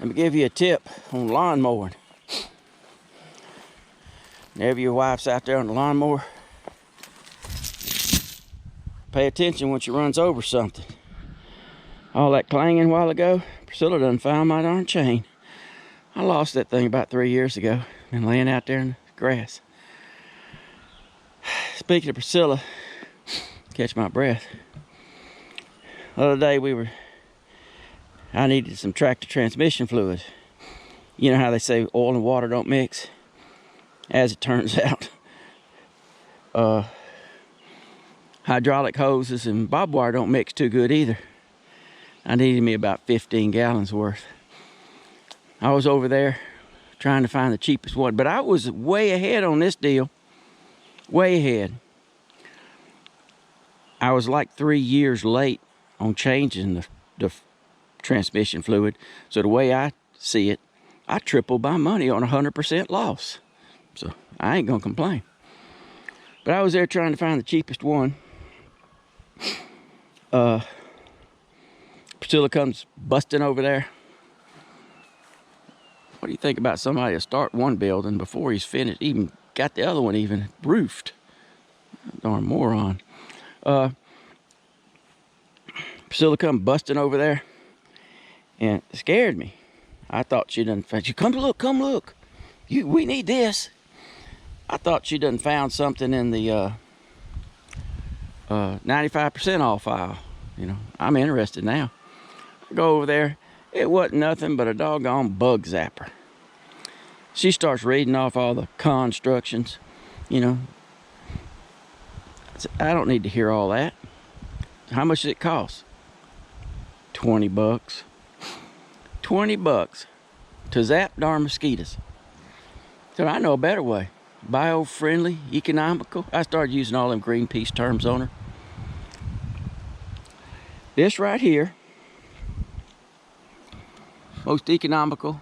Let me give you a tip on lawn mowing. Whenever your wife's out there on the lawnmower, pay attention when she runs over something. All that clanging a while ago, Priscilla done found my darn chain. I lost that thing about 3 years ago. Been laying out there in the grass. Speaking of Priscilla, catch my breath. The other day I needed some tractor transmission fluid. You know how they say oil and water don't mix? As it turns out, hydraulic hoses and barbed wire don't mix too good either. I needed me about 15 gallons worth. I was over there trying to find the cheapest one, but I was way ahead on this deal. Way ahead. I was like 3 years late on changing the transmission fluid. So the way I see it, I tripled my money on 100% loss. So I ain't gonna complain. But I was there trying to find the cheapest one. Priscilla comes busting over there. What do you think about somebody to start one building before he's finished, even got the other one even roofed? Darn moron. Priscilla come busting over there and it scared me. I thought she done found, come look. We need this. I thought she done found something in the 95% off aisle. You know, I'm interested now. I go over there. It wasn't nothing but a doggone bug zapper. She starts reading off all the constructions. You know, I don't need to hear all that. How much does it cost? 20 bucks. 20 bucks to zap darn mosquitoes. So I know a better way. Bio-friendly, economical. I started using all them Greenpeace terms on her. This right here, most economical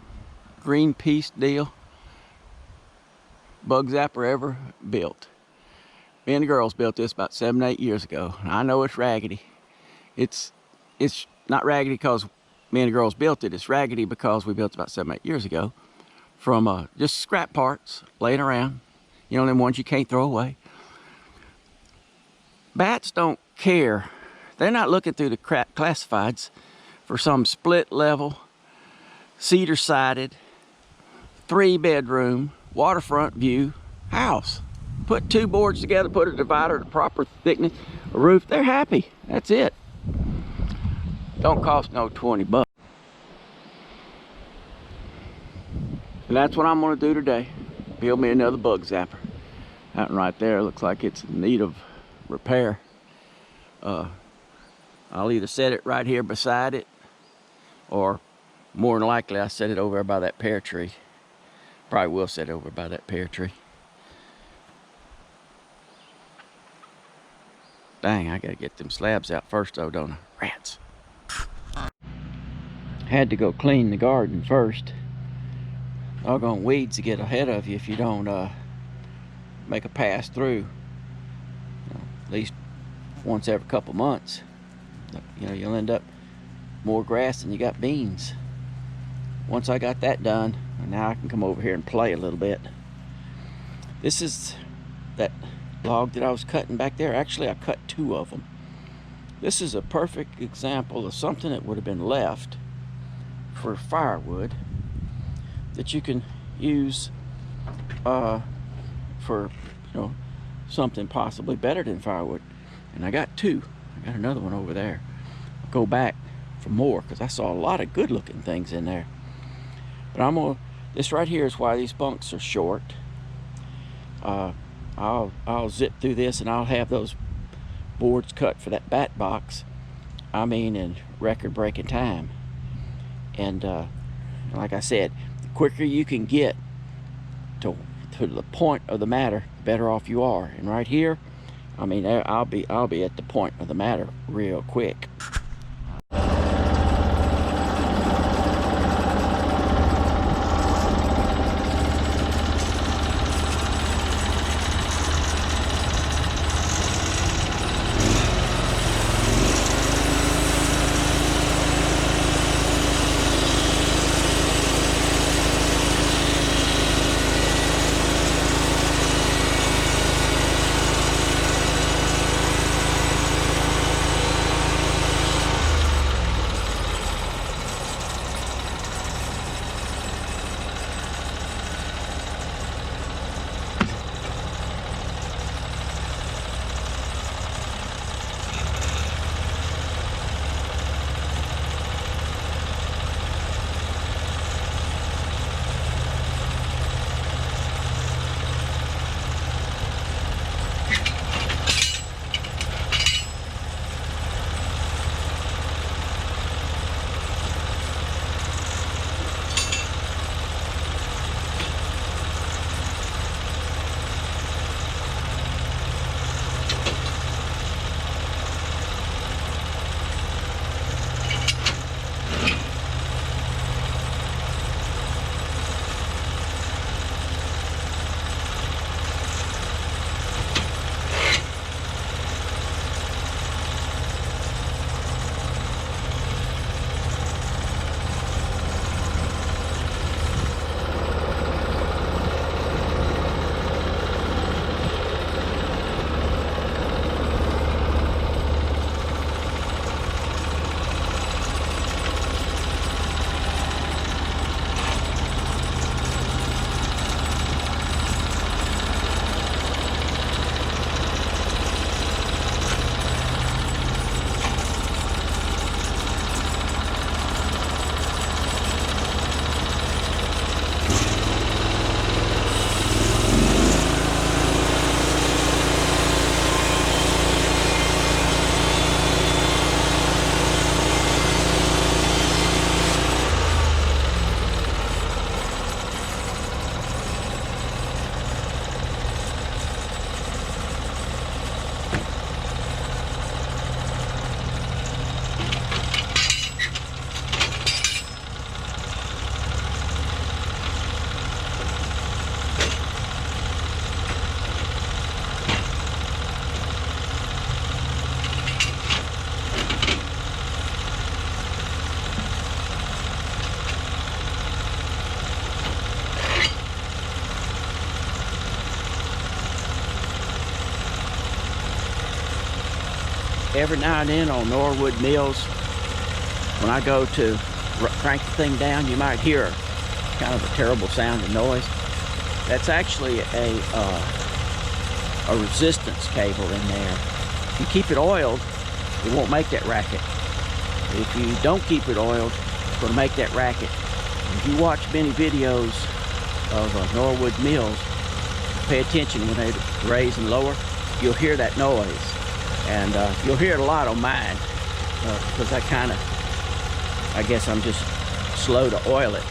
Greenpeace deal bug zapper ever built. Me and the girls built this about 7, 8 years ago. I know it's raggedy. It's not raggedy because me and the girls built it. It's raggedy because we built it about 7, 8 years ago from just scrap parts laying around. You know, them ones you can't throw away. Bats don't care. They're not looking through the classifieds for some split level, cedar sided, 3-bedroom, waterfront view house. Put 2 boards together, put a divider, the proper thickness, a roof, they're happy. That's it. Don't cost no 20 bucks. And that's what I'm gonna do today. Build me another bug zapper. That one right there looks like it's in need of repair. I'll either set it right here beside it, or more than likely I set it over by that pear tree. Probably will set it over by that pear tree. Dang, I gotta get them slabs out first though, don't I? Rats. Had to go clean the garden first. Doggone weeds to get ahead of you if you don't make a pass through. At least once every couple months. You know, you'll end up more grass than you got beans. Once I got that done, now I can come over here and play a little bit. This is that log that I was cutting back there. Actually, I cut 2 of them. This is a perfect example of something that would have been left for firewood that you can use for, you know, something possibly better than firewood. And I got 2. I got another one over there. I'll go back for more because I saw a lot of good looking things in there. But this right here is why these bunks are short. I'll zip through this and I'll have those boards cut for that bat box. I mean, in record-breaking time. And like I said, the quicker you can get to the point of the matter, the better off you are. And right here, I mean, I'll be at the point of the matter real quick. every now and then on Norwood mills, when I go to crank the thing down, you might hear kind of a terrible sounding noise. That's actually a resistance cable in there. If you keep it oiled, it won't make that racket. If you don't keep it oiled, it's going to make that racket. If you watch many videos of Norwood mills, pay attention when they raise and lower, you'll hear that noise. And you'll hear it a lot on mine because I guess I'm just slow to oil it.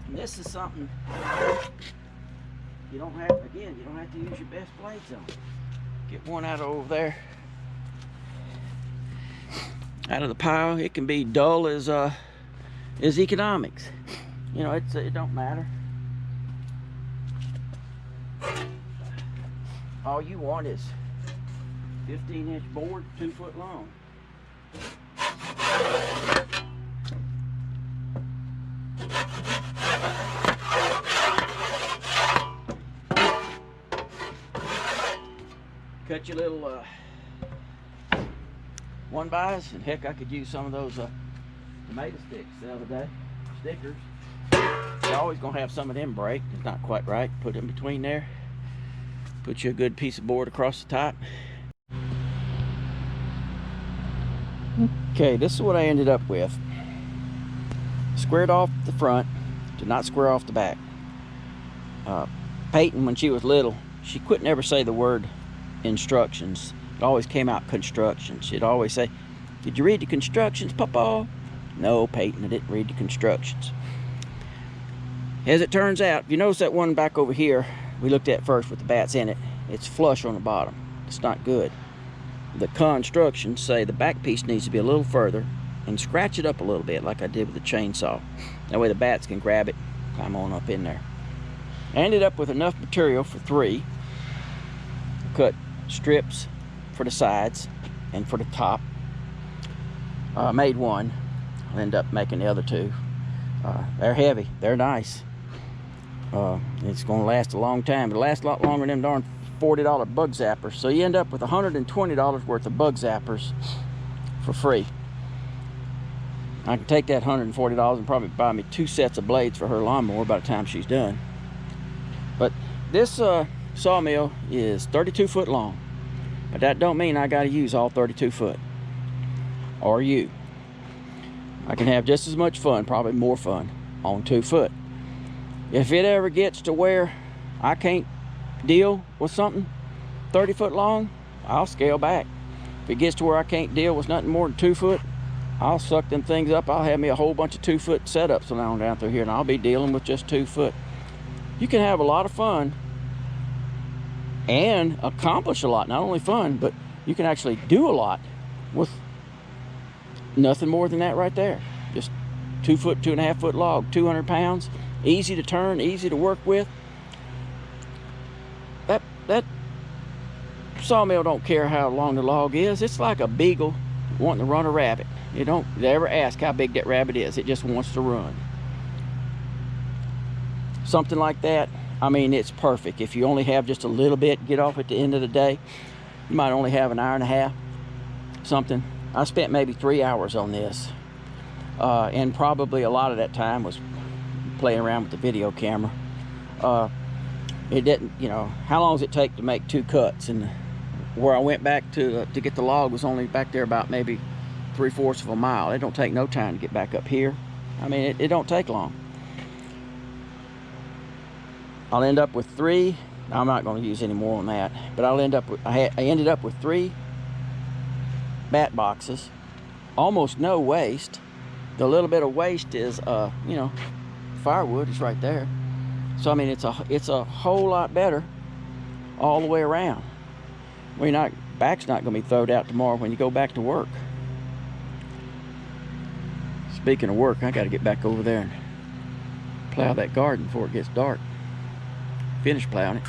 And this is something you don't have, again, you don't have to use your best blades on. Get one out of over there, out of the pile. It can be dull as economics. You know, it don't matter. All you want is 15-inch board, 2 foot long. Cut your little 1x, and heck, I could use some of those tomato sticks the other day, stickers. You're always gonna have some of them break. It's not quite right. Put it in between there. Put you a good piece of board across the top. Okay, this is what I ended up with. Squared off the front, did not square off the back. Peyton, when she was little, she couldn't ever say the word instructions. It always came out constructions. She'd always say, "Did you read the constructions, Papa?" No, Peyton, I didn't read the constructions. As it turns out, if you notice that one back over here we looked at first with the bats in it, it's flush on the bottom. It's not good. The constructions say the back piece needs to be a little further and scratch it up a little bit like I did with the chainsaw. That way the bats can grab it, climb on up in there. I ended up with enough material for 3. Cut strips for the sides and for the top. Made 1. I'll end up making the other 2. They're heavy, they're nice. It's going to last a long time. It'll last a lot longer than them darn $40 bug zappers. So you end up with $120 worth of bug zappers for free. I can take that $140 and probably buy me 2 sets of blades for her lawnmower by the time she's done. But this sawmill is 32 foot long. But that don't mean I got to use all 32 foot. Or you. I can have just as much fun, probably more fun, on 2 foot. If it ever gets to where I can't deal with something 30 foot long, I'll scale back. If it gets to where I can't deal with nothing more than 2 foot, I'll suck them things up. I'll have me a whole bunch of 2 foot setups along down through here, and I'll be dealing with just 2 foot. You can have a lot of fun and accomplish a lot. Not only fun, but you can actually do a lot with nothing more than that right there. Just 2 foot, 2.5 foot log, 200 pounds, easy to turn, easy to work with. That sawmill don't care how long the log is. It's like a beagle wanting to run a rabbit. They don't ever ask how big that rabbit is. It just wants to run. Something like that, I mean, it's perfect. If you only have just a little bit, get off at the end of the day, you might only have an hour and a half, something. I spent maybe 3 hours on this. And probably a lot of that time was playing around with the video camera. It didn't, you know, how long does it take to make 2 cuts? And where I went back to get the log was only back there about maybe 3/4 of a mile. It don't take no time to get back up here. I mean, it don't take long. I'll end up with 3. I'm not going to use any more on that, but I'll end up with, I ended up with 3 bat boxes, almost no waste. The little bit of waste is, you know, firewood is right there. So I mean, it's a whole lot better all the way around. Well, back's not going to be thrown out tomorrow when you go back to work. Speaking of work, I got to get back over there and plow that garden before it gets dark. Finish plowing it.